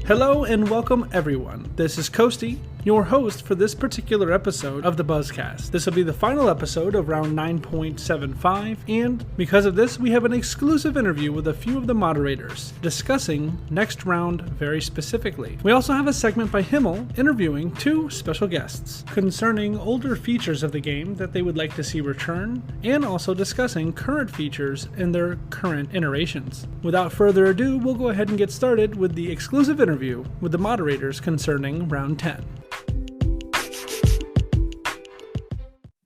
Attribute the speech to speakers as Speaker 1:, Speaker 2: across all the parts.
Speaker 1: Hello and welcome everyone. This is Coasty, your host for this particular episode of the Buzzcast. This will be the final episode of round 9.75, and because of this, we have an exclusive interview with a few of the moderators, discussing next round very specifically. We also have a segment by Himmel interviewing two special guests, concerning older features of the game that they would like to see return, and also discussing current features in their current iterations. Without further ado, we'll go ahead and get started with the exclusive interview with the moderators concerning round 10.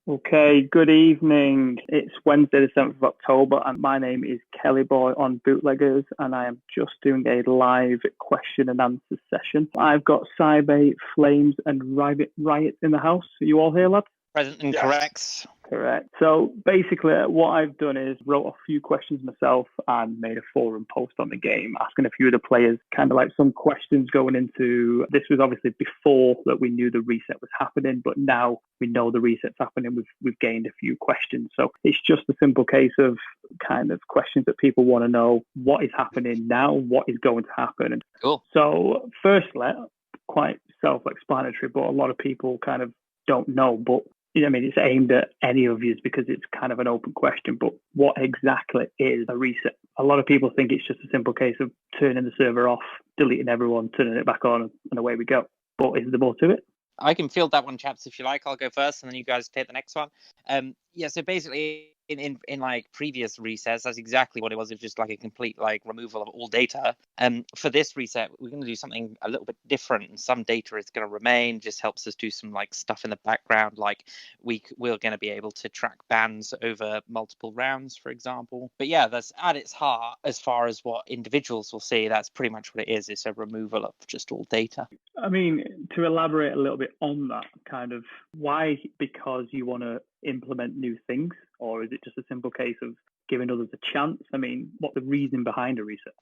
Speaker 2: Okay, good evening. It's Wednesday the 7th of October and my name is Kelly Boy on Bootleggers and I am just doing a live question and answer session. I've got Cybate, Flames and Riot in the house. Are you all here, lads?
Speaker 3: Present and correct.
Speaker 2: Correct. So basically what I've done is wrote a few questions myself and made a forum post on the game asking a few of the players kind of like some questions going into, this was obviously before that we knew the reset was happening, but now we know the reset's happening, we've gained a few questions. So it's just a simple case of kind of questions that people want to know what is happening now, what is going to happen.
Speaker 3: Cool.
Speaker 2: So firstly, quite self-explanatory, but a lot of people kind of don't know, but I mean, it's aimed at any of you because it's kind of an open question, but what exactly is a reset? A lot of people think it's just a simple case of turning the server off, deleting everyone, turning it back on, and away we go. But is there more to it?
Speaker 3: I can field that one, chaps, if you like. I'll go first, and then you guys take the next one. So basically, in like previous resets, that's exactly what it was. It was just like a complete like removal of all data. For this reset, we're going to do something a little bit different. Some data is going to remain. Just helps us do some like stuff in the background. Like we're going to be able to track bans over multiple rounds, for example. But yeah, that's at its heart. As far as what individuals will see, that's pretty much what it is. It's a removal of just all data.
Speaker 2: I mean, to elaborate a little bit on that, kind of why? Because you want to implement new things, or is it just a simple case of giving others a chance? I mean, what's the reason behind a reset?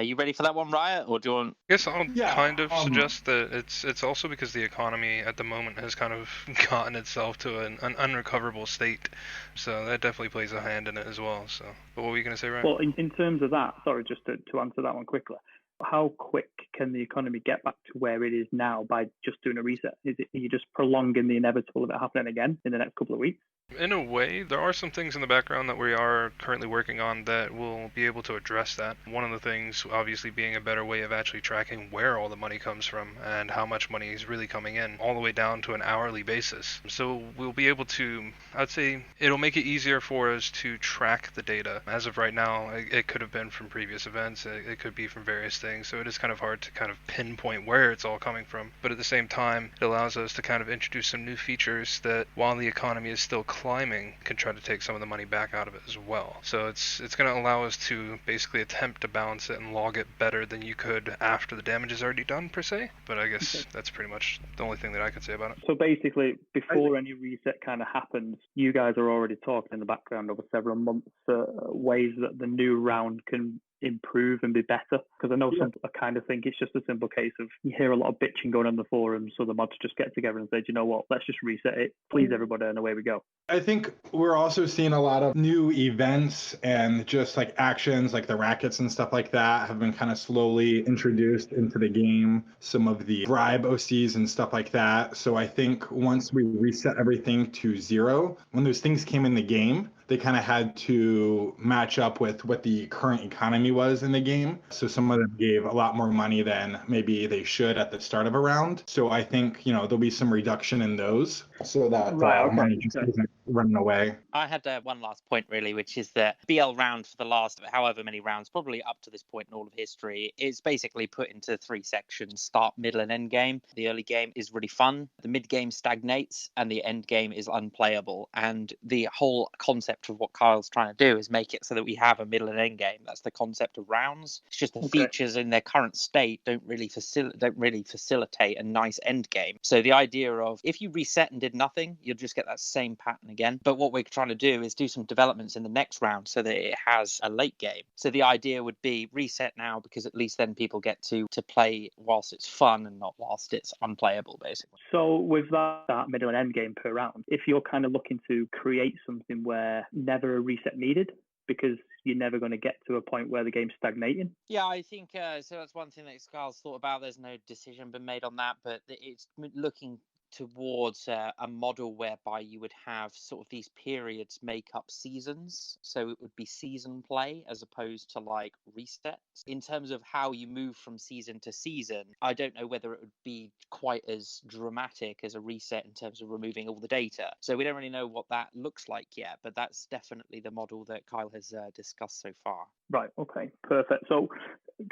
Speaker 3: You ready for that one, Riot, or do you want?
Speaker 4: I guess I'll kind of suggest that it's also because the economy at the moment has kind of gotten itself to an unrecoverable state, so that definitely plays a hand in it as well. So, but what were you going to say, Ryan?
Speaker 2: Well, in terms of that, sorry, just to answer that one quickly. How quick can the economy get back to where it is now by just doing a reset? Are you just prolonging the inevitable of it happening again in the next couple of weeks?
Speaker 4: In a way, there are some things in the background that we are currently working on that will be able to address that. One of the things, obviously, being a better way of actually tracking where all the money comes from and how much money is really coming in, all the way down to an hourly basis. So we'll be able to, I'd say, it'll make it easier for us to track the data. As of right now, it could have been from previous events, it could be from various things, so it is kind of hard to kind of pinpoint where it's all coming from. But at the same time, it allows us to kind of introduce some new features that, while the economy is still climbing, can try to take some of the money back out of it as well. So it's going to allow us to basically attempt to balance it and log it better than you could after the damage is already done, per se. But I guess that's pretty much the only thing that I could say about it.
Speaker 2: So basically, before any reset kind of happens, you guys are already talking in the background over several months ways that the new round can improve and be better, because I know some kind of think it's just a simple case of you hear a lot of bitching going on the forums, so the mods just get together and say, you know what, let's just reset it, please everybody, and away we go.
Speaker 5: I think we're also seeing a lot of new events and just like actions like the rackets and stuff like that have been kind of slowly introduced into the game, some of the bribe OCs and stuff like that. So I think once we reset everything to 0, when those things came in the game, they kind of had to match up with what the current economy was in the game. So some of them gave a lot more money than maybe they should at the start of a round. So I think, there'll be some reduction in those so that money just isn't running away.
Speaker 3: I had one last point, really, which is that BL round for the last however many rounds, probably up to this point in all of history, is basically put into 3 sections: start, middle, and end game. The early game is really fun. The mid game stagnates, and the end game is unplayable. And the whole concept of what Kyle's trying to do is make it so that we have a middle and end game. That's the concept of rounds. It's just the features in their current state don't really facilitate a nice end game. So the idea of if you reset and did nothing, you'll just get that same pattern again. But what we're trying to do is do some developments in the next round so that it has a late game. So the idea would be reset now, because at least then people get to play whilst it's fun and not whilst it's unplayable, basically.
Speaker 2: So with that middle and end game per round, if you're kind of looking to create something where never a reset needed, because you're never going to get to a point where the game's stagnating.
Speaker 3: Yeah, I think so. That's one thing that Scar's thought about. There's no decision been made on that, but it's looking towards a model whereby you would have sort of these periods make up seasons. So it would be season play as opposed to like resets. In terms of how you move from season to season, I don't know whether it would be quite as dramatic as a reset in terms of removing all the data. So we don't really know what that looks like yet, but that's definitely the model that Kyle has discussed so far.
Speaker 2: Right, okay, perfect. So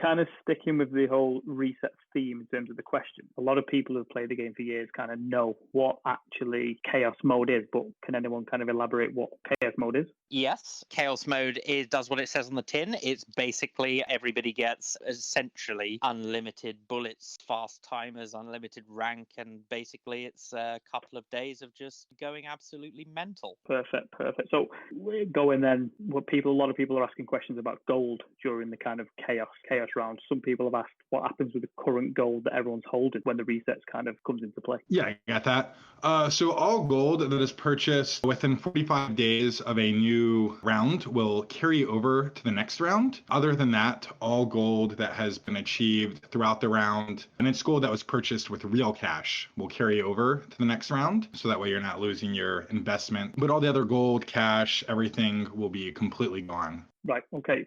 Speaker 2: kind of sticking with the whole reset theme in terms of the question, a lot of people who've played the game for years kind of know what actually chaos mode is, but can anyone kind of elaborate what chaos mode is?
Speaker 3: Yes, chaos mode does what it says on the tin. It's basically everybody gets essentially unlimited bullets, fast timers, unlimited rank, and basically it's a couple of days of just going absolutely mental.
Speaker 2: Perfect. So we're going then. A lot of people are asking questions about gold during the kind of chaos round. Some people have asked what happens with the current gold that everyone's holding when the resets kind of comes into play.
Speaker 5: Yeah, I got that. So all gold that is purchased within 45 days of a new round will carry over to the next round. Other than that, all gold that has been achieved throughout the round, and it's gold that was purchased with real cash, will carry over to the next round. So that way you're not losing your investment. But all the other gold, cash, everything will be completely gone.
Speaker 2: Right, okay.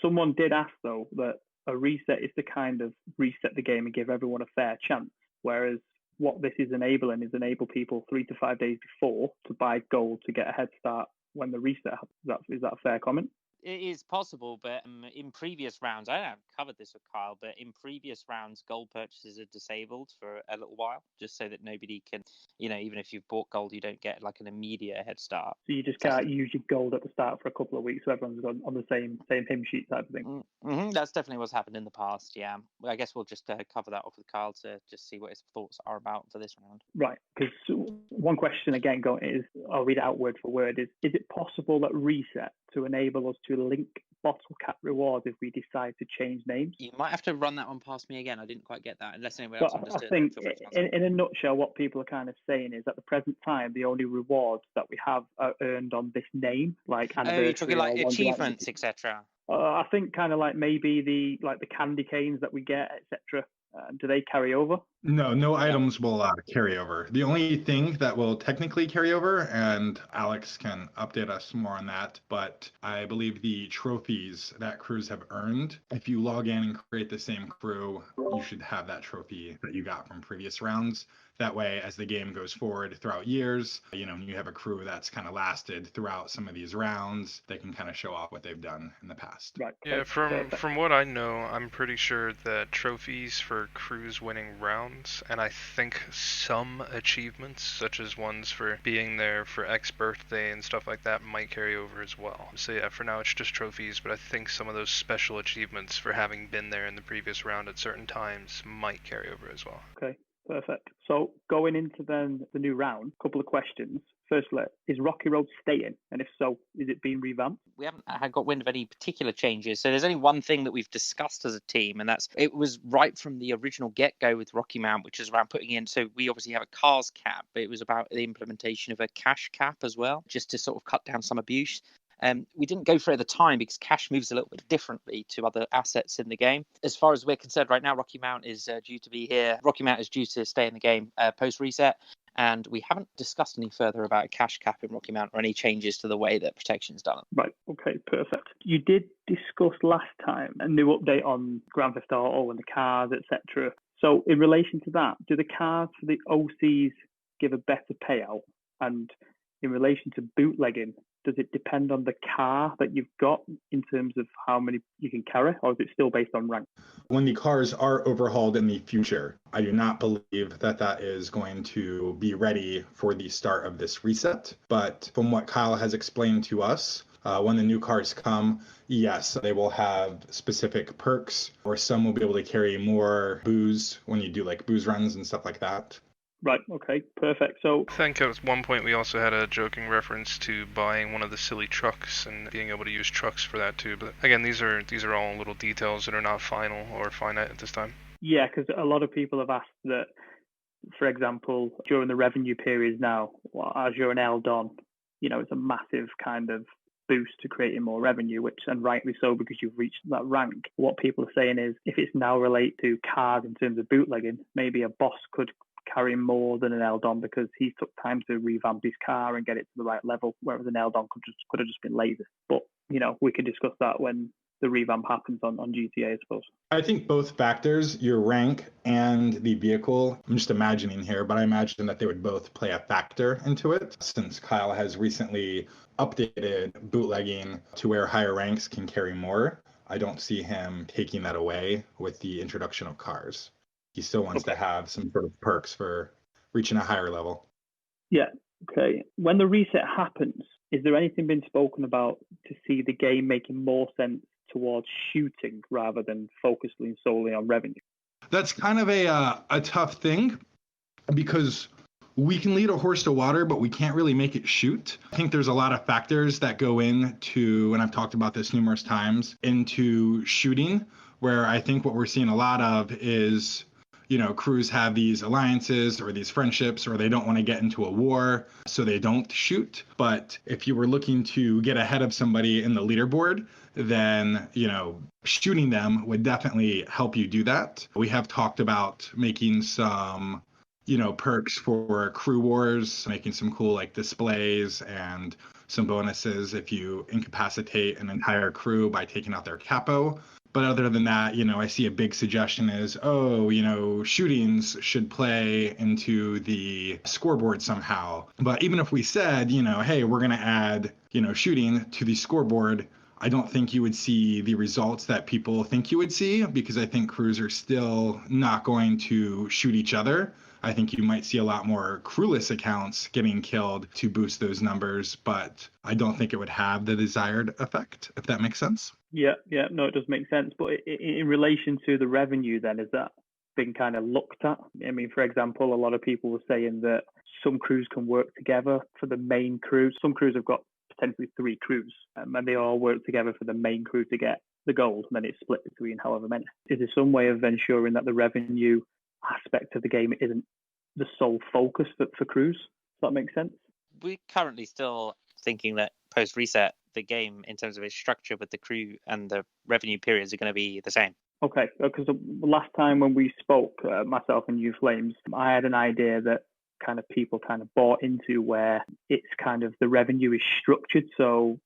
Speaker 2: Someone did ask, though, that a reset is to kind of reset the game and give everyone a fair chance, whereas what this is enabling is enable people 3 to 5 days before to buy gold to get a head start when the reset happens. Is that a fair comment?
Speaker 3: It is possible, but in previous rounds, I haven't covered this with Kyle, but in previous rounds, gold purchases are disabled for a little while, just so that nobody can, even if you've bought gold, you don't get like an immediate head start.
Speaker 2: So you just can't use your gold at the start for a couple of weeks, so everyone's on the same hymn sheet type of thing.
Speaker 3: Mm-hmm. That's definitely what's happened in the past, yeah. Well, I guess we'll just cover that off with Kyle to just see what his thoughts are about for this round.
Speaker 2: Right, because one question again is, I'll read it out word for word, is it possible that reset to enable us to link bottle cap rewards if we decide to change names?
Speaker 3: You might have to run that one past me again. I didn't quite get that, unless anyone else understood.
Speaker 2: I think in a nutshell, what people are kind of saying is at the present time, the only rewards that we have are earned on this name, like anniversary.
Speaker 3: Oh, you're talking like achievements, etc.
Speaker 2: I think kind of like maybe the candy canes that we get, etc. Do they carry over?
Speaker 5: No items will carry over. The only thing that will technically carry over, and Alex can update us more on that, but I believe the trophies that crews have earned, if you log in and create the same crew, you should have that trophy that you got from previous rounds. That way, as the game goes forward throughout years, you have a crew that's kind of lasted throughout some of these rounds. They can kind of show off what they've done in the past.
Speaker 2: Right.
Speaker 4: Yeah, from what I know, I'm pretty sure that trophies for crews winning rounds, and I think some achievements, such as ones for being there for X birthday and stuff like that, might carry over as well. So yeah, for now it's just trophies, but I think some of those special achievements for having been there in the previous round at certain times might carry over as well.
Speaker 2: Okay. Perfect. So going into then the new round, a couple of questions. Firstly, is Rocky Road staying? And if so, is it being revamped?
Speaker 3: We haven't got wind of any particular changes. So there's only one thing that we've discussed as a team, and it was right from the original get-go with Rocky Mount, which is around putting in. So we obviously have a cars cap, but it was about the implementation of a cash cap as well, just to sort of cut down some abuse. We didn't go for it at the time because cash moves a little bit differently to other assets in the game. As far as we're concerned right now, Rocky Mount is due to be here. Rocky Mount is due to stay in the game post-reset. And we haven't discussed any further about a cash cap in Rocky Mount or any changes to the way that protection is done.
Speaker 2: Right, okay, perfect. You did discuss last time a new update on Grand Theft Auto and the cars, etc. So in relation to that, do the cars for the OCs give a better payout? And in relation to bootlegging, does it depend on the car that you've got in terms of how many you can carry, or is it still based on rank?
Speaker 5: When the cars are overhauled in the future, I do not believe that is going to be ready for the start of this reset. But from what Kyle has explained to us, when the new cars come, yes, they will have specific perks, or some will be able to carry more booze when you do like booze runs and stuff like that.
Speaker 2: Right, okay, perfect. So
Speaker 4: I think at one point we also had a joking reference to buying one of the silly trucks and being able to use trucks for that too. But again, these are all little details that are not final or finite at this time.
Speaker 2: Yeah, because a lot of people have asked that, for example, during the revenue periods now, as you're an Eldon, it's a massive kind of boost to creating more revenue, which, and rightly so, because you've reached that rank. What people are saying is, if it's now related to cars in terms of bootlegging, maybe a boss could carry more than an Eldon because he took time to revamp his car and get it to the right level, whereas an Eldon could have just been lazy. But, we could discuss that when the revamp happens on GTA, I suppose.
Speaker 5: I think both factors, your rank and the vehicle, I'm just imagining here, but I imagine that they would both play a factor into it, since Kyle has recently updated bootlegging to where higher ranks can carry more. I don't see him taking that away with the introduction of cars. He still wants to have some sort of perks for reaching a higher level.
Speaker 2: Yeah, okay. When the reset happens, is there anything been spoken about to see the game making more sense towards shooting rather than focusing solely on revenue?
Speaker 5: That's kind of a tough thing, because we can lead a horse to water, but we can't really make it shoot. I think there's a lot of factors that go into, and I've talked about this numerous times, into shooting, where I think what we're seeing a lot of is, crews have these alliances or these friendships, or they don't want to get into a war, so they don't shoot. But if you were looking to get ahead of somebody in the leaderboard, then, shooting them would definitely help you do that. We have talked about making some, perks for crew wars, making some cool displays and some bonuses if you incapacitate an entire crew by taking out their capo. But other than that, I see a big suggestion is, shootings should play into the scoreboard somehow. But even if we said, hey, we're going to add, shooting to the scoreboard, I don't think you would see the results that people think you would see, because I think crews are still not going to shoot each other. I think you might see a lot more crewless accounts getting killed to boost those numbers, but I don't think it would have the desired effect, if that makes sense.
Speaker 2: Yeah, no, it does make sense. But in relation to the revenue, then, is that been kind of looked at? I mean, for example, a lot of people were saying that some crews can work together for the main crew. Some crews have got potentially 3 crews, and they all work together for the main crew to get the gold, and then it's split between however many. Is there some way of ensuring that the revenue aspect of the game isn't the sole focus for crews? Does that make sense?
Speaker 3: We're currently still thinking that post-reset, the game, in terms of its structure with the crew and the revenue periods, are going to be the same.
Speaker 2: Okay, because the last time when we spoke, myself and you Flames, I had an idea that kind of people kind of bought into, where it's kind of the revenue is structured. So,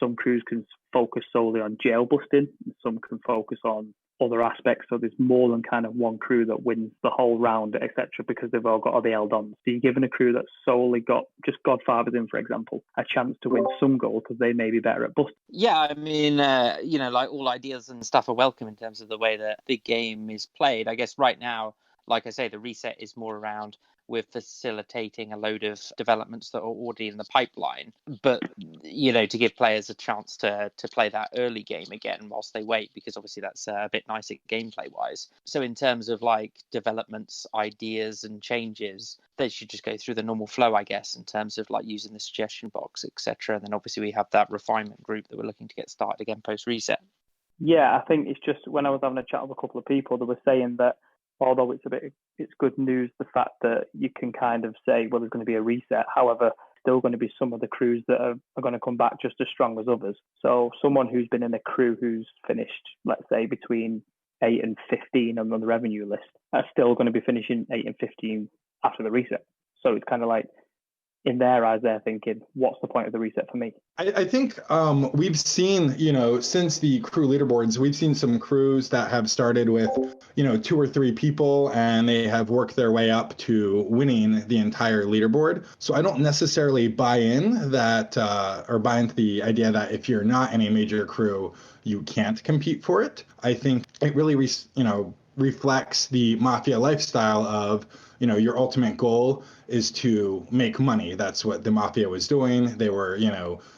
Speaker 2: some crews can focus solely on jail busting, and some can focus on other aspects. So there's more than kind of one crew that wins the whole round, etc., because they've all got other Eldons. So you're giving a crew that's solely got just Godfathers in, for example, a chance to win some gold because they may be better at busting.
Speaker 3: Yeah, I mean, all ideas and stuff are welcome in terms of the way that the game is played. I guess right now, like I say, the reset is more around with facilitating a load of developments that are already in the pipeline, but to give players a chance to play that early game again whilst they wait, because obviously that's a bit nicer gameplay wise. So in terms of developments, ideas and changes, they should just go through the normal flow, I guess, in terms of using the suggestion box, etc. And then obviously we have that refinement group that we're looking to get started again post reset.
Speaker 2: Yeah, I think it's just, when I was having a chat with a couple of people, they were saying that although it's good news, the fact that you can kind of say, well, there's going to be a reset. However, still going to be some of the crews that are going to come back just as strong as others. So someone who's been in a crew who's finished, let's say, between 8 and 15 on the revenue list, are still going to be finishing 8 and 15 after the reset. So it's kind of in their eyes, they're thinking, what's the point of the reset for me?
Speaker 5: I think we've seen, since the crew leaderboards, we've seen some crews that have started with, 2 or 3 people, and they have worked their way up to winning the entire leaderboard. So I don't necessarily buy in that, or buy into the idea that if you're not in a major crew, you can't compete for it. I think it really, reflects the mafia lifestyle of, your ultimate goal is to make money. That's what the mafia was doing. They were,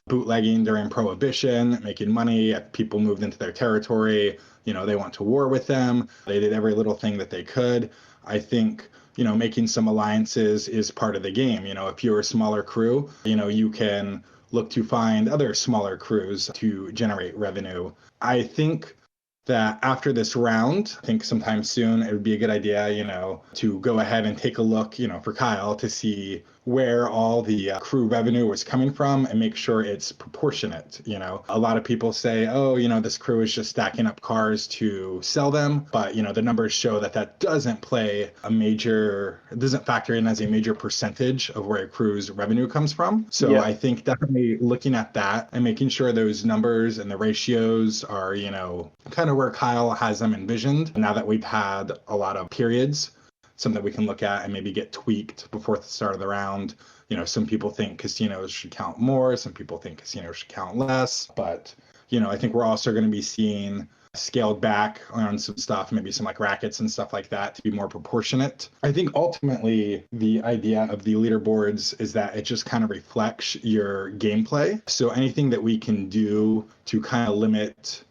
Speaker 5: bootlegging during Prohibition, making money. If people moved into their territory, they went to war with them. They did every little thing that they could. I think, making some alliances is part of the game. If you're a smaller crew, you can look to find other smaller crews to generate revenue. I think that after this round, I think sometime soon, it would be a good idea, to go ahead and take a look, for Kyle to see where all the crew revenue was coming from and make sure it's proportionate. A lot of people say, oh, this crew is just stacking up cars to sell them. But, the numbers show that doesn't it doesn't factor in as a major percentage of where a crew's revenue comes from. So
Speaker 2: Yeah.
Speaker 5: I think definitely looking at that and making sure those numbers and the ratios are, kind of where Kyle has them envisioned. Now that we've had a lot of periods, something we can look at and maybe get tweaked before the start of the round. Some people think casinos should count more. Some people think casinos should count less. But, I think we're also going to be seeing scaled back on some stuff, maybe some like rackets and stuff like that to be more proportionate. I think ultimately the idea of the leaderboards is that it just kind of reflects your gameplay. So anything that we can do to kind of limit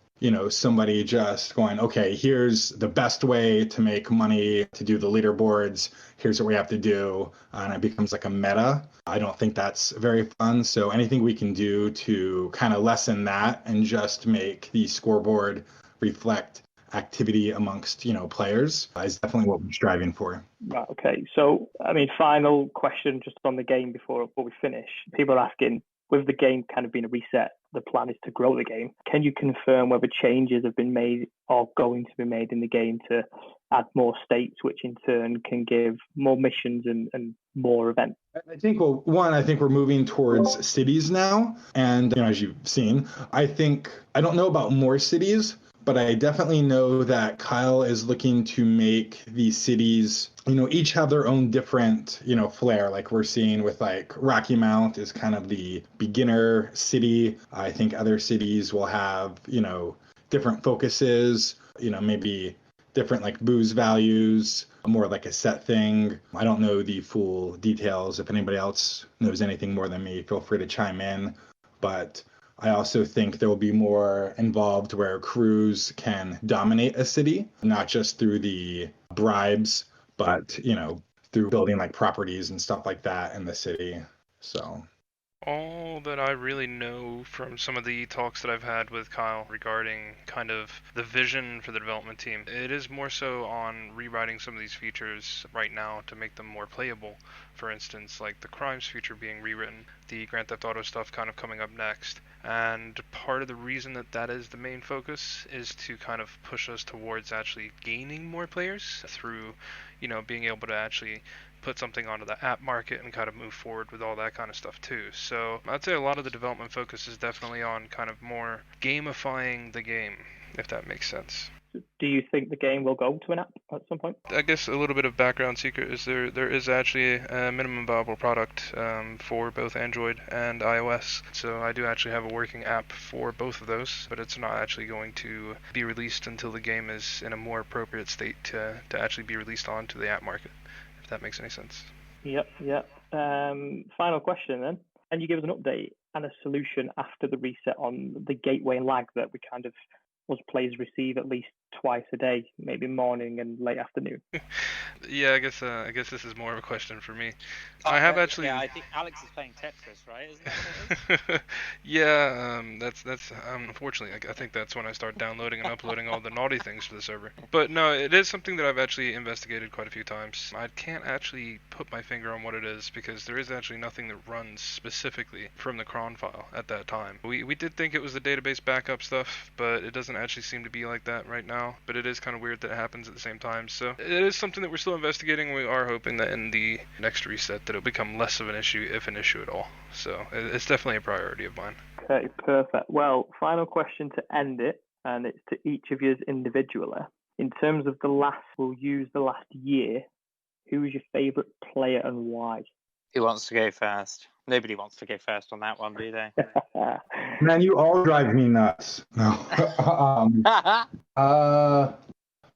Speaker 5: somebody just going, okay, here's the best way to make money to do the leaderboards. Here's what we have to do. And it becomes like a meta. I don't think that's very fun. So anything we can do to kind of lessen that and just make the scoreboard reflect activity amongst, players is definitely what we're striving for.
Speaker 2: Right, okay. So, final question just on the game before we finish. People are asking, with the game kind of being a reset, the plan is to grow the game. Can you confirm whether changes have been made or going to be made in the game to add more states, which in turn can give more missions and more events?
Speaker 5: I think, I think we're moving towards cities now. And, as you've seen, I don't know about more cities, but I definitely know that Kyle is looking to make these cities, each have their own different, flair. Like we're seeing with like Rocky Mount is kind of the beginner city. I think other cities will have, different focuses, maybe different like booze values, more like a set thing. I don't know the full details. If anybody else knows anything more than me, feel free to chime in. But I also think there will be more involved where crews can dominate a city, not just through the bribes, but, through building like properties and stuff like that in the city. So
Speaker 4: All that I really know from some of the talks that I've had with Kyle regarding kind of the vision for the development team, it is more so on rewriting some of these features right now to make them more playable. For instance, like the crimes feature being rewritten, the Grand Theft Auto stuff kind of coming up next. And part of the reason that is the main focus is to kind of push us towards actually gaining more players through, being able to actually put something onto the app market and kind of move forward with all that kind of stuff too. So I'd say a lot of the development focus is definitely on kind of more gamifying the game, if that makes sense.
Speaker 2: Do you think the game will go to an app at some point?
Speaker 4: I guess a little bit of background secret is there is actually a minimum viable product for both Android and iOS. So I do actually have a working app for both of those, but it's not actually going to be released until the game is in a more appropriate state to actually be released onto the app market, if that makes any sense.
Speaker 2: Yep. Final question then. Can you give us an update and a solution after the reset on the gateway lag that we kind of, us players receive at least twice a day, maybe morning and late afternoon?
Speaker 4: Yeah, I guess this is more of a question for me. I have actually.
Speaker 3: Yeah, I think Alex is playing Tetris, right? Isn't that what it is?
Speaker 4: Yeah, that's unfortunately, I think that's when I start downloading and uploading all the naughty things to the server. But no, it is something that I've actually investigated quite a few times. I can't actually put my finger on what it is because there is actually nothing that runs specifically from the cron file at that time. We did think it was the database backup stuff, but it doesn't actually seem to be like that right now. But it is kind of weird that it happens at the same time. So it is something that we're still investigating. We are hoping that in the next reset that it'll become less of an issue, if an issue at all. So it's definitely a priority of mine.
Speaker 2: Okay, perfect. Well, final question to end it, and it's to each of you individually. In terms of we'll use the last year, who is your favourite player and why?
Speaker 3: Who wants to go first? Nobody wants to go first on that one, do they?
Speaker 5: Man, you all drive me nuts. No.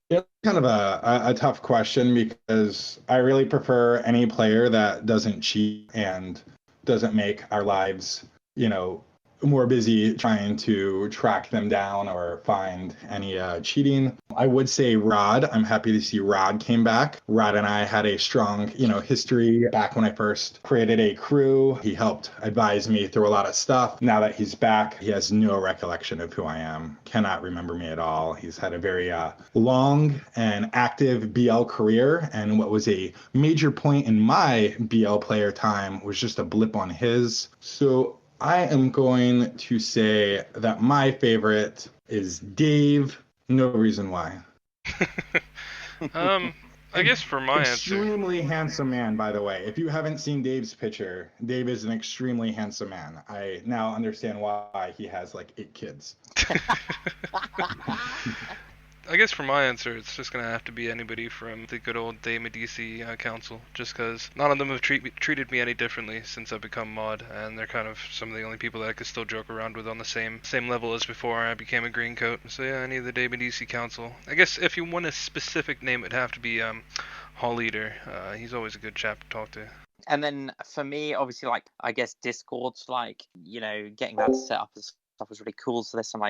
Speaker 5: It's kind of a tough question because I really prefer any player that doesn't cheat and doesn't make our lives, more busy trying to track them down or find any cheating. I would say Rod. I'm happy to see Rod came back. Rod and I had a strong, history back when I first created a crew. He helped advise me through a lot of stuff. Now that he's back, he has no recollection of who I am. Cannot remember me at all. He's had a very long and active BL career, and what was a major point in my BL player time was just a blip on his. So I am going to say that my favorite is Dave. No reason why.
Speaker 4: I guess for my answer,
Speaker 5: extremely handsome man, by the way. If you haven't seen Dave's picture, Dave is an extremely handsome man. I now understand why he has like 8 kids.
Speaker 4: I guess for my answer, it's just going to have to be anybody from the good old De Medici Council, just because none of them have treated me any differently since I've become mod, and they're kind of some of the only people that I could still joke around with on the same level as before I became a green coat. So yeah, any of the De Medici Council. I guess if you want a specific name, it'd have to be Hall Eater. He's always a good chap to talk to.
Speaker 3: And then for me, obviously, like, I guess Discord's like, getting that set up and stuff was really cool. So there's some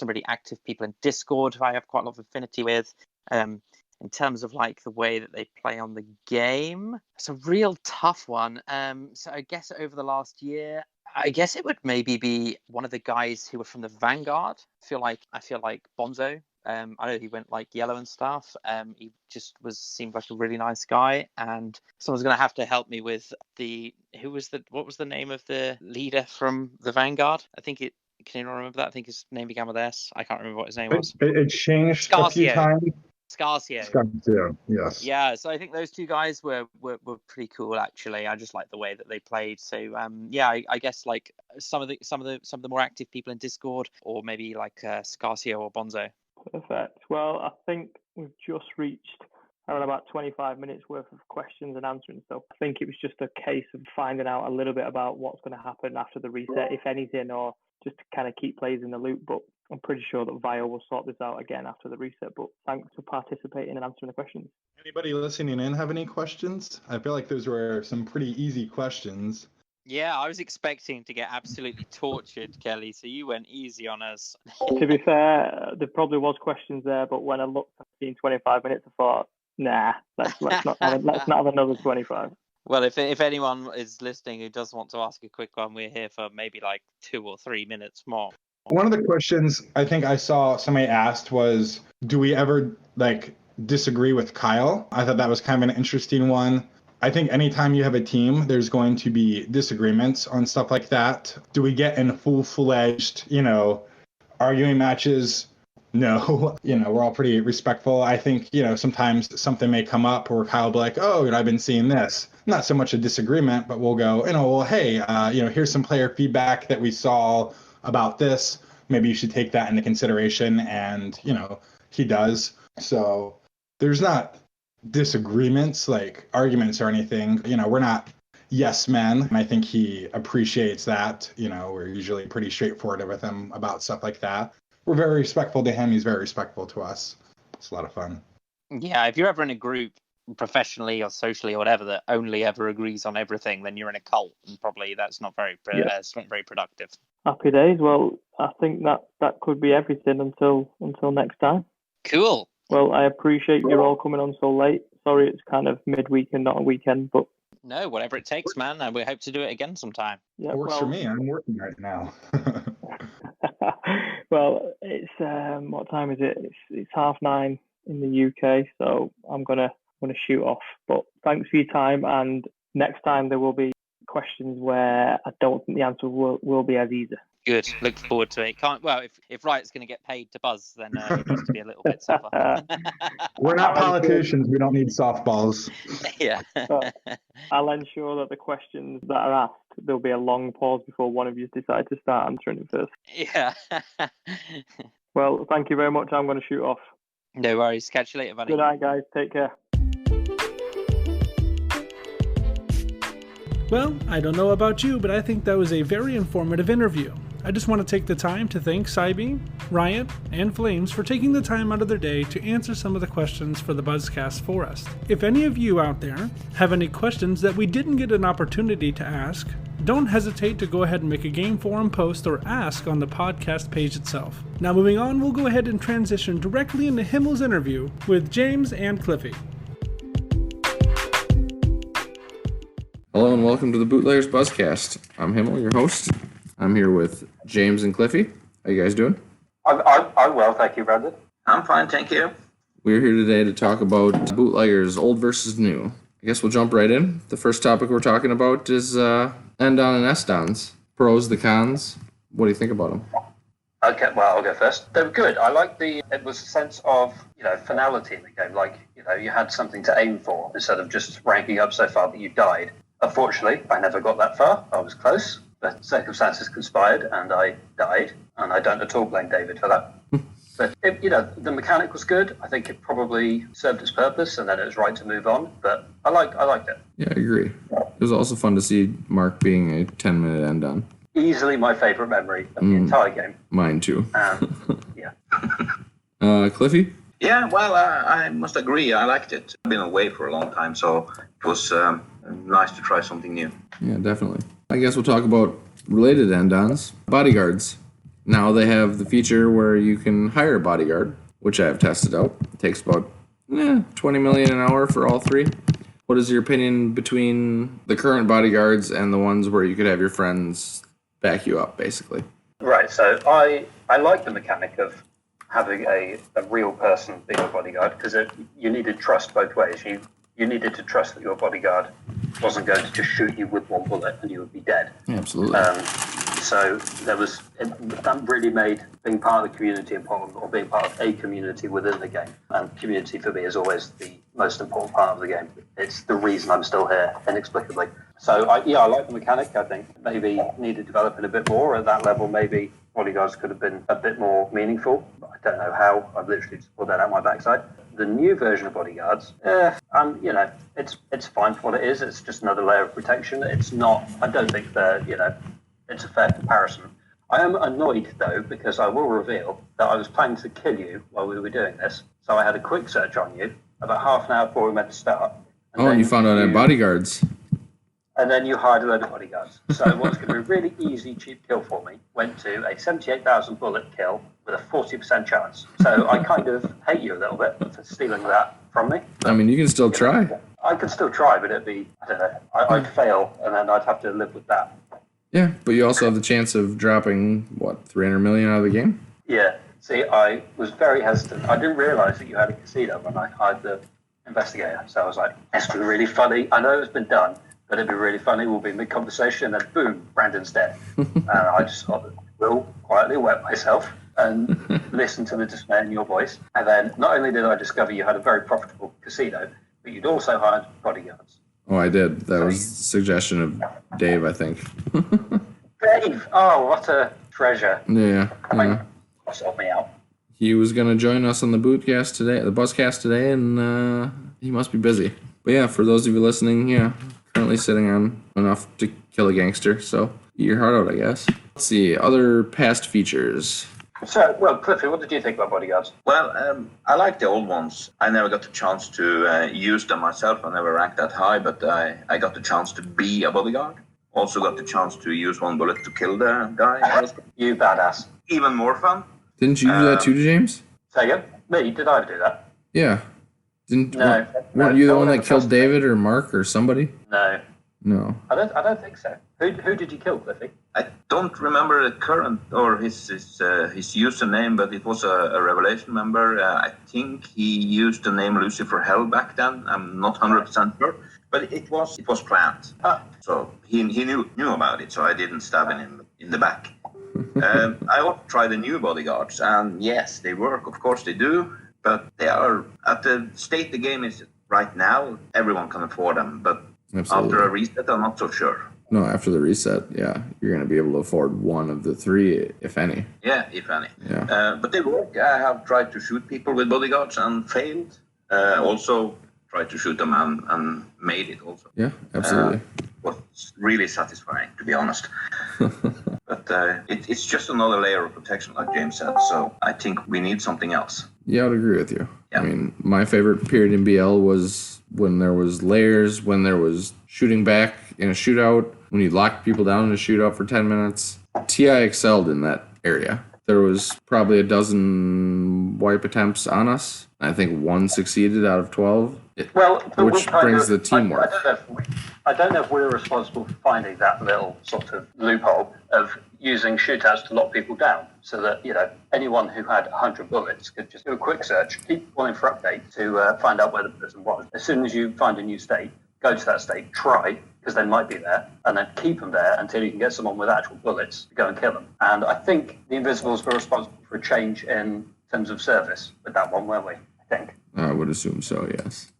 Speaker 3: really active people in Discord who I have quite a lot of affinity with. In terms of like the way that they play on the game, it's a real tough one. So I guess over the last year, I guess it would maybe be one of the guys who were from the Vanguard. I feel like Bonzo. I know he went like yellow and stuff. He just seemed like a really nice guy, and someone's gonna have to help me with what was the name of the leader from the Vanguard? Can you remember that? I think his name began with S. I can't remember what his name was.
Speaker 5: It changed a few times.
Speaker 3: Scarcio,
Speaker 5: yes.
Speaker 3: Yeah, so I think those two guys were pretty cool actually. I just like the way that they played. So I guess like some of the more active people in Discord, or maybe like Scarcio or Bonzo.
Speaker 2: Perfect. Well, I think we've just reached around about 25 minutes worth of questions and answering. So I think it was just a case of finding out a little bit about what's going to happen after the reset, if anything, or just to kind of keep players in the loop. But I'm pretty sure that Vio will sort this out again after the reset. But thanks for participating and answering the questions.
Speaker 5: Anybody listening in have any questions? I feel like those were some pretty easy questions.
Speaker 3: Yeah, I was expecting to get absolutely tortured, Kelly, so you went easy on us.
Speaker 2: To be fair, there probably was questions there, but when I looked at 25 minutes, I thought, nah, let's not have another 25.
Speaker 3: Well, if anyone is listening who does want to ask a quick one, we're here for maybe like 2 or 3 minutes more.
Speaker 5: One of the questions I think I saw somebody asked was, do we ever like disagree with Kyle? I thought that was kind of an interesting one. I think anytime you have a team, there's going to be disagreements on stuff like that. Do we get in full-fledged, arguing matches? No, we're all pretty respectful. I think, sometimes something may come up where Kyle will be like, oh, I've been seeing this. Not so much a disagreement, but we'll go, well, hey, here's some player feedback that we saw about this. Maybe you should take that into consideration. And, he does. So there's not disagreements, like arguments or anything. We're not yes men. And I think he appreciates that. We're usually pretty straightforward with him about stuff like that. We're very respectful to him. He's very respectful to us. It's a lot of fun.
Speaker 3: Yeah, if you're ever in a group, professionally or socially or whatever, that only ever agrees on everything, then you're in a cult, and probably that's not very it's not very productive.
Speaker 2: Happy days. Well, I think that could be everything until next time.
Speaker 3: Cool.
Speaker 2: Well, I appreciate you all coming on so late. Sorry it's kind of midweek and not a weekend, but
Speaker 3: no, whatever it takes, man, and we hope to do it again sometime.
Speaker 2: Yeah,
Speaker 5: it works for me. I'm working right now.
Speaker 2: Well, it's what time is it? It's 9:30 in the UK, so I'm gonna shoot off. But thanks for your time, and next time there will be questions where I don't think the answer will be as easy.
Speaker 3: Good. Look forward to it. If Riot's going to get paid to buzz, then it needs to be a little bit tougher.
Speaker 5: We're not politicians. We don't need softballs.
Speaker 3: Yeah.
Speaker 2: I'll ensure that the questions that are asked, there'll be a long pause before one of you decide to start answering it first.
Speaker 3: Yeah.
Speaker 2: Well, thank you very much. I'm going to shoot off.
Speaker 3: No worries. Catch you later, buddy.
Speaker 2: Good night, guys. Take care.
Speaker 1: Well, I don't know about you, but I think that was a very informative interview. I just want to take the time to thank Saibi Riot, and Flames for taking the time out of their day to answer some of the questions for the Buzzcast for us. If any of you out there have any questions that we didn't get an opportunity to ask, don't hesitate to go ahead and make a game forum post or ask on the podcast page itself. Now moving on, we'll go ahead and transition directly into Himmel's interview with James and Cliffy.
Speaker 6: Hello and welcome to the Bootleggers Buzzcast. I'm Himmel, your host. I'm here with James and Cliffy. How you guys doing?
Speaker 7: I'm well, thank you, Brandon.
Speaker 8: I'm fine, thank you.
Speaker 6: We're here today to talk about bootleggers, old versus new. I guess we'll jump right in. The first topic we're talking about is N-Don and S-Dons. Pros, the cons. What do you think about them?
Speaker 7: Okay, well, I'll go first. They were good. I liked it was a sense of, finality in the game. Like, you had something to aim for instead of just ranking up so far that you died. Unfortunately, I never got that far. I was close, but circumstances conspired and I died. And I don't at all blame David for that. But, the mechanic was good. I think it probably served its purpose and then it was right to move on. But I liked it.
Speaker 6: Yeah, I agree. It was also fun to see Mark being a 10-minute N-Don.
Speaker 7: Easily my favorite memory of the entire game.
Speaker 6: Mine too.
Speaker 7: Yeah.
Speaker 6: Cliffy?
Speaker 8: Yeah, well, I must agree. I liked it. I've been away for a long time, so it was nice to try something new.
Speaker 6: Yeah, definitely. I guess we'll talk about related N-Dons. Bodyguards. Now they have the feature where you can hire a bodyguard, which I have tested out. It takes about $20 million an hour for all three. What is your opinion between the current bodyguards and the ones where you could have your friends back you up, basically?
Speaker 7: Right, so I like the mechanic of having a real person being a bodyguard because you needed trust both ways. You needed to trust that your bodyguard wasn't going to just shoot you with one bullet and you would be dead.
Speaker 6: Yeah, absolutely.
Speaker 7: So that really made being part of the community important, or being part of a community within the game. And community for me is always the most important part of the game. It's the reason I'm still here, inexplicably. So I like the mechanic. I think maybe needed developing a bit more at that level. Maybe bodyguards could have been a bit more meaningful. I don't know how. I've literally just pulled that out my backside. The new version of bodyguards, it's fine for what it is. It's just another layer of protection. It's not. I don't think it's a fair comparison. I am annoyed, though, because I will reveal that I was planning to kill you while we were doing this. So I had a quick search on you about half an hour before we meant to start.
Speaker 6: And you found out I had bodyguards.
Speaker 7: And then you hired a load of bodyguards. So what's going to be a really easy, cheap kill for me went to a 78,000 bullet kill with a 40% chance. So I kind of hate you a little bit for stealing that from me.
Speaker 6: I mean, you can still try.
Speaker 7: I could still try, but it'd be, I don't know, I'd fail, and then I'd have to live with that.
Speaker 6: Yeah, but you also have the chance of dropping, $300 million out of the game?
Speaker 7: Yeah. See, I was very hesitant. I didn't realise that you had a casino when I hired the investigator. So I was like, this would be really funny. I know it's been done, but it'd be really funny. We'll be mid-conversation, and then boom, Brandon's dead. And I just thought, will quietly wet myself and listen to the dismay in your voice. And then not only did I discover you had a very profitable casino, but you'd also hired bodyguards.
Speaker 6: Oh, I did. That was a suggestion of Dave, I think.
Speaker 7: Dave! Oh, what a treasure.
Speaker 6: Yeah.
Speaker 7: Sort me out.
Speaker 6: He was going to join us on the Bootcast today, the Buzzcast today, and he must be busy. But yeah, for those of you listening, currently sitting on enough to kill a gangster, so eat your heart out, I guess. Let's see, other past features.
Speaker 7: So, well, Cliffy, what did you think about bodyguards?
Speaker 8: Well, I like the old ones. I never got the chance to use them myself. I never ranked that high, but I got the chance to be a bodyguard. Also got the chance to use one bullet to kill the guy.
Speaker 7: You badass.
Speaker 8: Even more fun.
Speaker 6: Didn't you do that too, James?
Speaker 7: Say again? Me? Did I do that?
Speaker 6: Yeah.
Speaker 7: No.
Speaker 6: Weren't you the one that killed David or Mark or somebody?
Speaker 7: No. I don't think so. Who did you kill, Cliffy?
Speaker 8: I don't remember the current or his username, but it was a Revelation member. I think he used the name Lucifer Hell back then. I'm not 100% sure, but it was planned. So he knew about it. So I didn't stab him in the back. I also tried the new bodyguards, and yes, they work. Of course they do, but they are at the state the game is right now. Everyone can afford them, but
Speaker 6: Absolutely.
Speaker 8: After a reset, I'm not so sure.
Speaker 6: No, after the reset, yeah, you're going to be able to afford one of the three, if any.
Speaker 8: Yeah, if any.
Speaker 6: Yeah.
Speaker 8: But they work. I have tried to shoot people with bodyguards and failed. Also tried to shoot them and made it also.
Speaker 6: Yeah, absolutely.
Speaker 8: Was really satisfying, to be honest. But it's just another layer of protection, like James said. So I think we need something else.
Speaker 6: Yeah, I would agree with you.
Speaker 8: Yeah.
Speaker 6: I mean, my favorite period in BL was when there was layers, when there was shooting back in a shootout, when you locked people down in a shootout for 10 minutes. TI excelled in that area. There was probably a dozen wipe attempts on us. I think one succeeded out of 12, which brings the teamwork.
Speaker 7: I don't know if we're responsible for finding that little sort of loophole of using shootouts to lock people down, so that anyone who had 100 bullets could just do a quick search, keep calling for update to find out where the person was. As soon as you find a new state, go to that state, try, because they might be there, and then keep them there until you can get someone with actual bullets to go and kill them. And I think the Invisibles were responsible for a change in terms of service with that one, weren't we? I think.
Speaker 6: I would assume so, yes.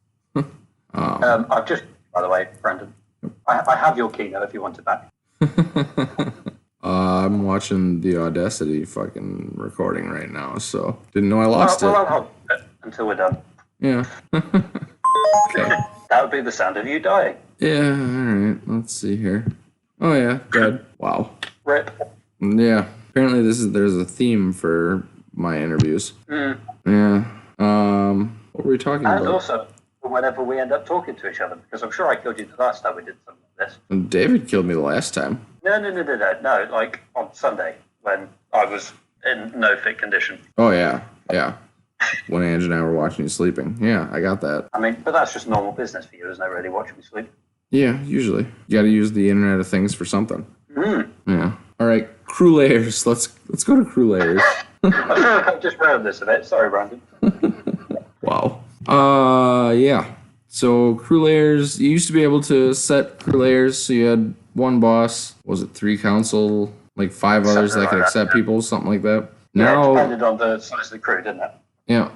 Speaker 7: I've just, by the way, Brendan, I have your keynote if you want it back.
Speaker 6: I'm watching the Audacity fucking recording right now, so didn't know I lost it.
Speaker 7: Well, I'll hold it until we're done.
Speaker 6: Yeah. Okay.
Speaker 7: That would be the sound of you dying.
Speaker 6: Yeah, alright. Let's see here. Oh yeah, dead. Wow.
Speaker 7: Rip.
Speaker 6: Yeah. Apparently there's a theme for my interviews. Yeah. What were we talking about?
Speaker 7: And also, whenever we end up talking to each other, because I'm sure I killed you the last time we did something like this.
Speaker 6: And David killed me the last time.
Speaker 7: No, like on Sunday, when I was in no fit condition.
Speaker 6: Oh yeah. When Ange and I were watching you sleeping. Yeah, I got that.
Speaker 7: I mean, but that's just normal business for you, isn't it, really, watching me sleep?
Speaker 6: Yeah, usually. You gotta use the Internet of Things for something. Yeah. Alright, crew layers. Let's go to crew layers.
Speaker 7: I feel like I've just read this a bit. Sorry, Brandon.
Speaker 6: Wow. Yeah. So crew layers, you used to be able to set crew layers, so you had one boss, was it 3 council, like 5 others that could accept people, something like that.
Speaker 7: Now, it depended on the size of the crew, didn't it?
Speaker 6: Yeah.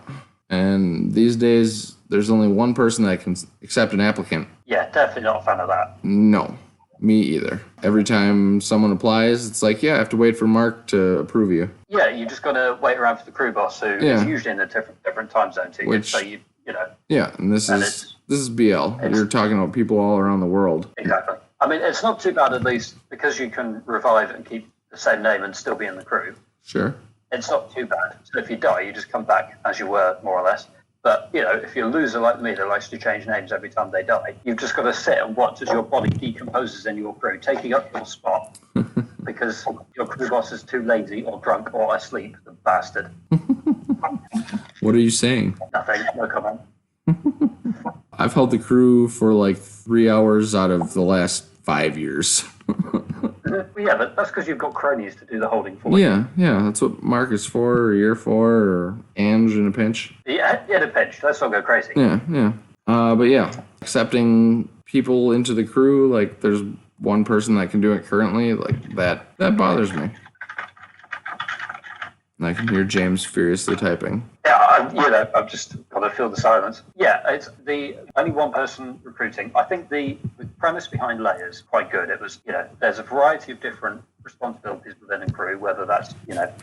Speaker 6: And these days, there's only one person that can accept an applicant.
Speaker 7: Yeah, definitely not a fan of that.
Speaker 6: No, me either. Every time someone applies, it's like, yeah, I have to wait for Mark to approve you.
Speaker 7: Yeah, you just got to wait around for the crew boss, who is usually in a different time zone to you. So you know.
Speaker 6: Yeah, and this is BL. You're talking about people all around the world.
Speaker 7: Exactly. I mean, it's not too bad, at least, because you can revive and keep the same name and still be in the crew.
Speaker 6: Sure.
Speaker 7: It's not too bad. So if you die, you just come back as you were, more or less. But, if you're a loser like me that likes to change names every time they die, you've just got to sit and watch as your body decomposes in your crew, taking up your spot because your crew boss is too lazy or drunk or asleep, the bastard.
Speaker 6: What are you saying?
Speaker 7: Nothing. No comment.
Speaker 6: I've held the crew for like 3 hours out of the last 5 years.
Speaker 7: Yeah, but that's because you've got cronies to do the holding for you.
Speaker 6: Yeah, that's what Mark is for, or you're for, or Ange in a pinch.
Speaker 7: Yeah, in a pinch. Let's not go crazy.
Speaker 6: Yeah. But yeah, accepting people into the crew, like there's one person that can do it currently, like that bothers me. And I can hear James furiously typing.
Speaker 7: Yeah, I've just got to feel the silence. Yeah, it's the only one person recruiting. I think the premise behind Layers is quite good. It was, there's a variety of different responsibilities within a crew, whether that's,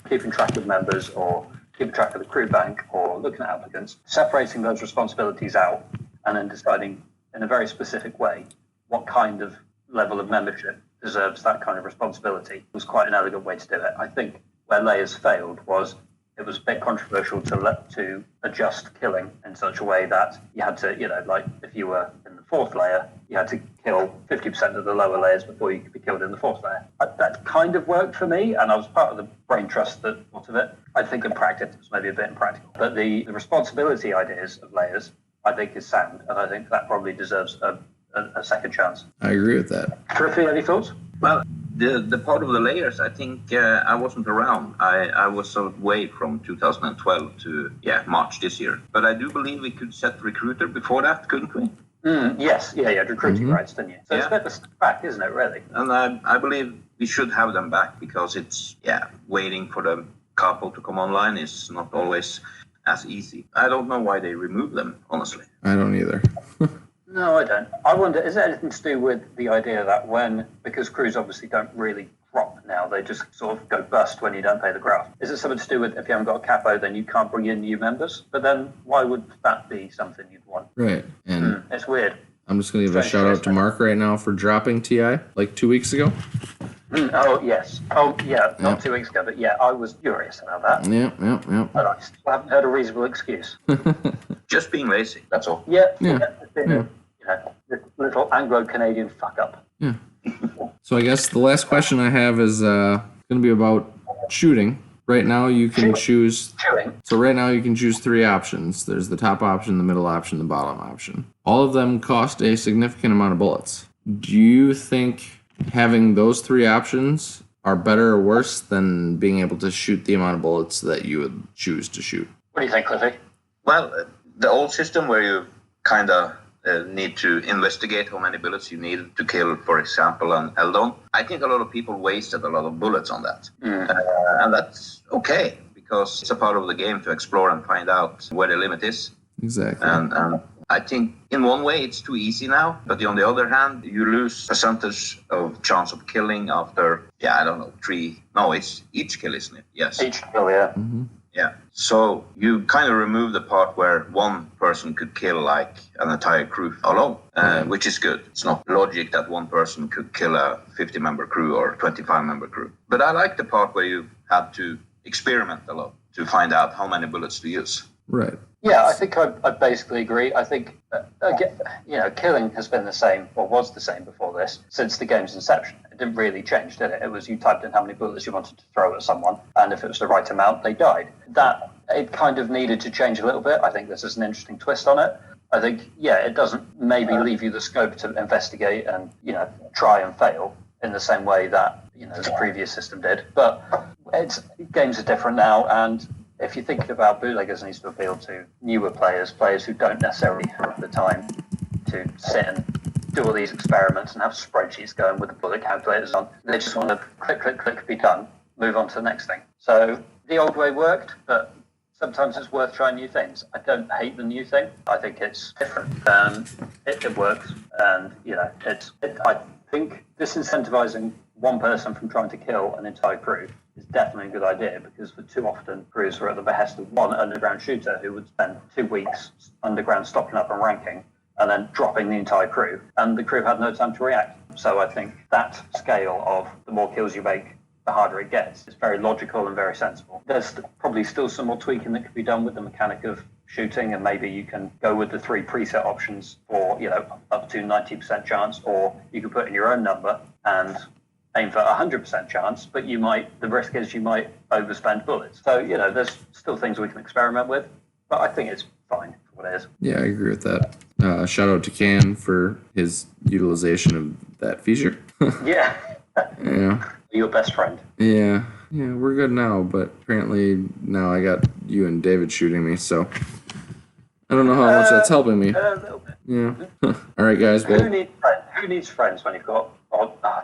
Speaker 7: keeping track of members or keeping track of the crew bank or looking at applicants, separating those responsibilities out and then deciding in a very specific way what kind of level of membership deserves that kind of responsibility. It was quite an elegant way to do it. I think where Layers failed was it was a bit controversial to adjust killing in such a way that you had to, like if you were in the 4th layer, you had to kill 50% of the lower layers before you could be killed in the 4th layer. That kind of worked for me, and I was part of the brain trust that thought of it. I think in practice it was maybe a bit impractical. But the responsibility ideas of Layers, I think, is sound, and I think that probably deserves a second chance.
Speaker 6: I agree with that.
Speaker 7: Griffey, any thoughts?
Speaker 8: Well, the part of the layers, I think I wasn't around. I was away from 2012 to March this year. But I do believe we could set recruiter before that, couldn't we?
Speaker 7: Yes, yeah, recruiting rights, didn't you? So it's a bit of a step back, isn't it, really?
Speaker 8: And I believe we should have them back because it's, waiting for the couple to come online is not always as easy. I don't know why they removed them, honestly.
Speaker 6: I don't either.
Speaker 7: No, I don't. I wonder, is there anything to do with the idea that because crews obviously don't really crop now, they just sort of go bust when you don't pay the graft? Is it something to do with if you haven't got a capo, then you can't bring in new members? But then why would that be something you'd want?
Speaker 6: Right. And
Speaker 7: it's weird.
Speaker 6: I'm just going to give a shout out to Mark right now for dropping TI like 2 weeks ago.
Speaker 7: Oh, yes. Oh, yeah, not
Speaker 6: Yep.
Speaker 7: 2 weeks ago, but yeah, I was furious about that.
Speaker 6: Yep.
Speaker 7: And I still haven't heard a reasonable excuse.
Speaker 8: Just being lazy, that's all.
Speaker 7: Yeah,
Speaker 6: Yeah.
Speaker 7: it's been
Speaker 6: Yeah.
Speaker 7: this little Anglo-Canadian fuck-up.
Speaker 6: Yeah. So I guess the last question I have is going to be about shooting. Right now you can choose.
Speaker 7: Chewing.
Speaker 6: So right now you can choose 3 options. There's the top option, the middle option, the bottom option. All of them cost a significant amount of bullets. Do you think having those 3 options are better or worse than being able to shoot the amount of bullets that you would choose to shoot?
Speaker 7: What do you think, Cliffy?
Speaker 8: Well, the old system where you kind of need to investigate how many bullets you need to kill, for example, an Eldon, I think a lot of people wasted a lot of bullets on that. And that's okay, because it's a part of the game to explore and find out where the limit is.
Speaker 6: Exactly.
Speaker 8: And I think in one way it's too easy now, but on the other hand, you lose percentage of chance of killing after, I don't know, 3. No, it's each kill, isn't it? Yes.
Speaker 7: Each kill, yeah.
Speaker 6: Mm-hmm.
Speaker 8: Yeah. So you kind of remove the part where one person could kill like an entire crew alone, which is good. It's not logic that one person could kill a 50-member crew or 25-member crew. But I like the part where you have to experiment a lot to find out how many bullets to use.
Speaker 6: Right.
Speaker 7: Yeah, I think I basically agree. I think, killing has been the same, or was the same before this, since the game's inception. It didn't really change, did it? It was you typed in how many bullets you wanted to throw at someone, and if it was the right amount, they died. That, it kind of needed to change a little bit. I think this is an interesting twist on it. I think, it doesn't maybe leave you the scope to investigate and, try and fail in the same way that, the previous system did. But games are different now, and if you're thinking about Bootleggers needs to appeal to newer players who don't necessarily have the time to sit and do all these experiments and have spreadsheets going with the bullet calculators on. They just want to click, be done, move on to the next thing. So the old way worked, but sometimes it's worth trying new things. I don't hate the new thing. I think it's different. It works, and I think disincentivizing one person from trying to kill an entire crew is definitely a good idea, because for too often crews were at the behest of one underground shooter who would spend 2 weeks underground stocking up and ranking and then dropping the entire crew, and the crew had no time to react. So I think that scale of the more kills you make, the harder it gets, is very logical and very sensible. There's probably still some more tweaking that could be done with the mechanic of shooting, and maybe you can go with the 3 preset options for up to 90% chance, or you could put in your own number and aim for 100% chance, but the risk is you might overspend bullets. So, there's still things we can experiment with, but I think it's fine for what it is.
Speaker 6: Yeah, I agree with that. Shout out to Can for his utilization of that feature.
Speaker 7: Yeah.
Speaker 6: Yeah.
Speaker 7: Your best friend.
Speaker 6: Yeah, we're good now, but apparently now I got you and David shooting me, so I don't know how much that's helping me.
Speaker 7: A little bit.
Speaker 6: Yeah. All right, guys. Well,
Speaker 7: Who needs friends when you've got...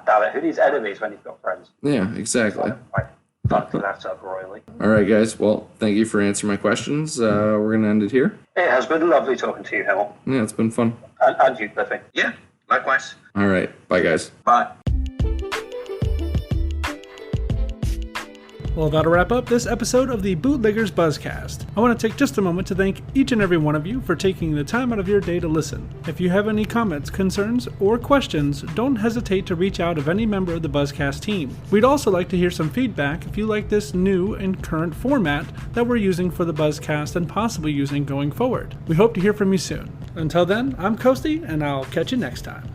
Speaker 7: damn it, who needs enemies when you've got friends?
Speaker 6: yeah, exactly.
Speaker 7: Right. Fuck that up royally.
Speaker 6: All right, guys. Well, thank you for answering my questions. We're going to end it here.
Speaker 7: It has been lovely talking to you, Hill.
Speaker 6: Yeah, it's been fun.
Speaker 7: And you, Cliffy.
Speaker 8: Yeah, likewise.
Speaker 6: All right. Bye, guys.
Speaker 8: Bye.
Speaker 1: Well, that'll wrap up this episode of the Bootleggers Buzzcast. I want to take just a moment to thank each and every one of you for taking the time out of your day to listen. If you have any comments, concerns, or questions, don't hesitate to reach out of any member of the Buzzcast team. We'd also like to hear some feedback if you like this new and current format that we're using for the Buzzcast and possibly using going forward. We hope to hear from you soon. Until then, I'm Coasty, and I'll catch you next time.